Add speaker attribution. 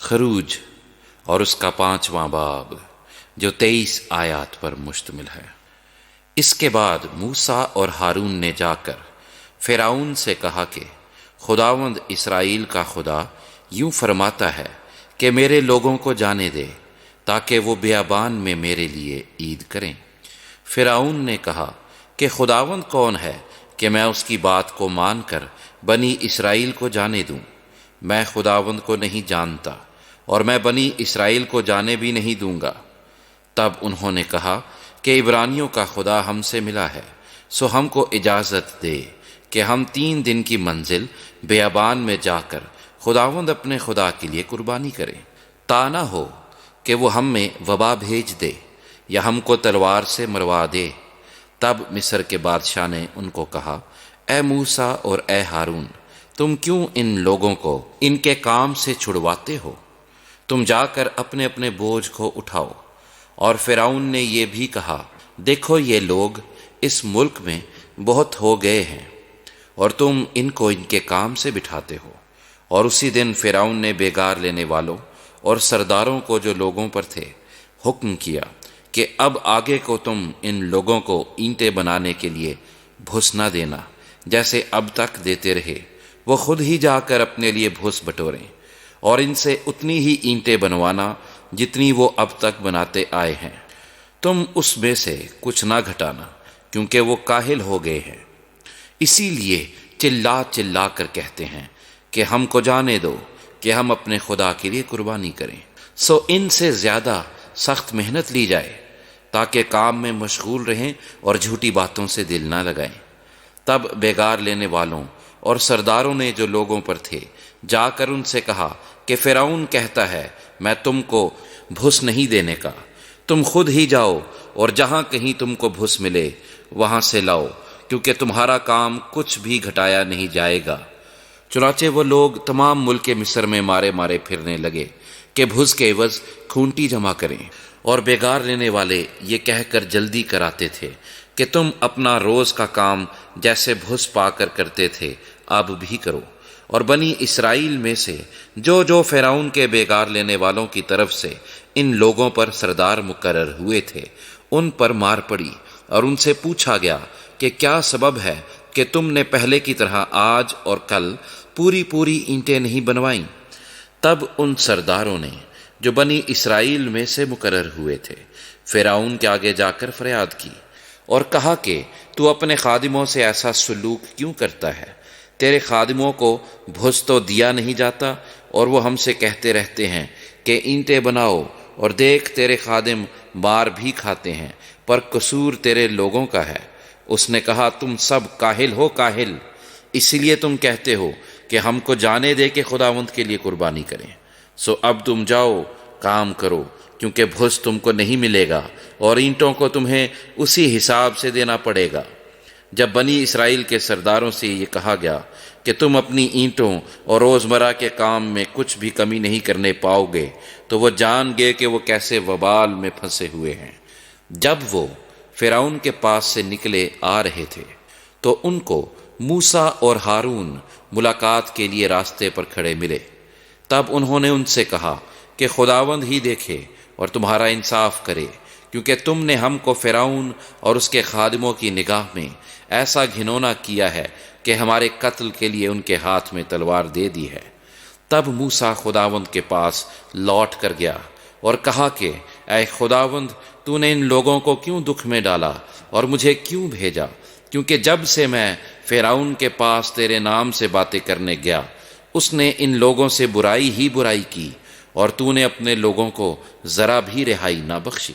Speaker 1: خروج اور اس کا 5واں باب جو 23 آیات پر مشتمل ہے۔ اس کے بعد موسیٰ اور ہارون نے جا کر فرعون سے کہا کہ خداوند اسرائیل کا خدا یوں فرماتا ہے کہ میرے لوگوں کو جانے دے تاکہ وہ بیابان میں میرے لیے عید کریں۔ فرعون نے کہا کہ خداوند کون ہے کہ میں اس کی بات کو مان کر بنی اسرائیل کو جانے دوں؟ میں خداوند کو نہیں جانتا اور میں بنی اسرائیل کو جانے بھی نہیں دوں گا۔ تب انہوں نے کہا کہ عبرانیوں کا خدا ہم سے ملا ہے، سو ہم کو اجازت دے کہ ہم 3 دن کی منزل بیابان میں جا کر خداوند اپنے خدا کے لیے قربانی کریں، تا نہ ہو کہ وہ ہم میں وبا بھیج دے یا ہم کو تلوار سے مروا دے۔ تب مصر کے بادشاہ نے ان کو کہا، اے موسیٰ اور اے ہارون، تم کیوں ان لوگوں کو ان کے کام سے چھڑواتے ہو؟ تم جا کر اپنے اپنے بوجھ کو اٹھاؤ۔ اور فرعون نے یہ بھی کہا، دیکھو یہ لوگ اس ملک میں بہت ہو گئے ہیں اور تم ان کو ان کے کام سے بٹھاتے ہو۔ اور اسی دن فرعون نے بیگار لینے والوں اور سرداروں کو جو لوگوں پر تھے حکم کیا کہ اب آگے کو تم ان لوگوں کو اینٹیں بنانے کے لیے بھس نہ دینا، جیسے اب تک دیتے رہے۔ وہ خود ہی جا کر اپنے لیے بھس بٹوریں اور ان سے اتنی ہی اینٹیں بنوانا جتنی وہ اب تک بناتے آئے ہیں۔ تم اس میں سے کچھ نہ گھٹانا، کیونکہ وہ کاہل ہو گئے ہیں، اسی لیے چلا چلا کر کہتے ہیں کہ ہم کو جانے دو کہ ہم اپنے خدا کے لیے قربانی کریں۔ سو ان سے زیادہ سخت محنت لی جائے تاکہ کام میں مشغول رہیں اور جھوٹی باتوں سے دل نہ لگائیں۔ تب بیگار لینے والوں اور سرداروں نے جو لوگوں پر تھے جا کر ان سے کہا کہ فرعون کہتا ہے میں تم کو بھس نہیں دینے کا، تم خود ہی جاؤ اور جہاں کہیں تم کو بھس ملے وہاں سے لاؤ، کیونکہ تمہارا کام کچھ بھی گھٹایا نہیں جائے گا۔ چنانچہ وہ لوگ تمام ملک مصر میں مارے مارے پھرنے لگے کہ بھس کے عوض کھونٹی جمع کریں، اور بیگار لینے والے یہ کہہ کر جلدی کراتے تھے کہ تم اپنا روز کا کام جیسے بھس پا کر کرتے تھے اب بھی کرو۔ اور بنی اسرائیل میں سے جو فرعون کے بیگار لینے والوں کی طرف سے ان لوگوں پر سردار مقرر ہوئے تھے ان پر مار پڑی، اور ان سے پوچھا گیا کہ کیا سبب ہے کہ تم نے پہلے کی طرح آج اور کل پوری اینٹیں نہیں بنوائیں؟ تب ان سرداروں نے جو بنی اسرائیل میں سے مقرر ہوئے تھے فرعون کے آگے جا کر فریاد کی اور کہا کہ تو اپنے خادموں سے ایسا سلوک کیوں کرتا ہے؟ تیرے خادموں کو بھس تو دیا نہیں جاتا اور وہ ہم سے کہتے رہتے ہیں کہ اینٹیں بناؤ، اور دیکھ تیرے خادم مار بھی کھاتے ہیں، پر قصور تیرے لوگوں کا ہے۔ اس نے کہا، تم سب کاہل ہو کاہل، اس لیے تم کہتے ہو کہ ہم کو جانے دے کہ خداوند کے لیے قربانی کریں۔ سو اب تم جاؤ کام کرو، کیونکہ بھس تم کو نہیں ملے گا اور اینٹوں کو تمہیں اسی حساب سے دینا پڑے گا۔ جب بنی اسرائیل کے سرداروں سے یہ کہا گیا کہ تم اپنی اینٹوں اور روزمرہ کے کام میں کچھ بھی کمی نہیں کرنے پاؤ گے، تو وہ جان گئے کہ وہ کیسے وبال میں پھنسے ہوئے ہیں۔ جب وہ فرعون کے پاس سے نکلے آ رہے تھے تو ان کو موسیٰ اور ہارون ملاقات کے لیے راستے پر کھڑے ملے۔ تب انہوں نے ان سے کہا کہ خداوند ہی دیکھے اور تمہارا انصاف کرے، کیونکہ تم نے ہم کو فرعون اور اس کے خادموں کی نگاہ میں ایسا گھنونا کیا ہے کہ ہمارے قتل کے لیے ان کے ہاتھ میں تلوار دے دی ہے۔ تب موسیٰ خداوند کے پاس لوٹ کر گیا اور کہا کہ اے خداوند، تو نے ان لوگوں کو کیوں دکھ میں ڈالا اور مجھے کیوں بھیجا؟ کیونکہ جب سے میں فرعون کے پاس تیرے نام سے باتیں کرنے گیا، اس نے ان لوگوں سے برائی ہی برائی کی، اور تو نے اپنے لوگوں کو ذرا بھی رہائی نہ بخشی۔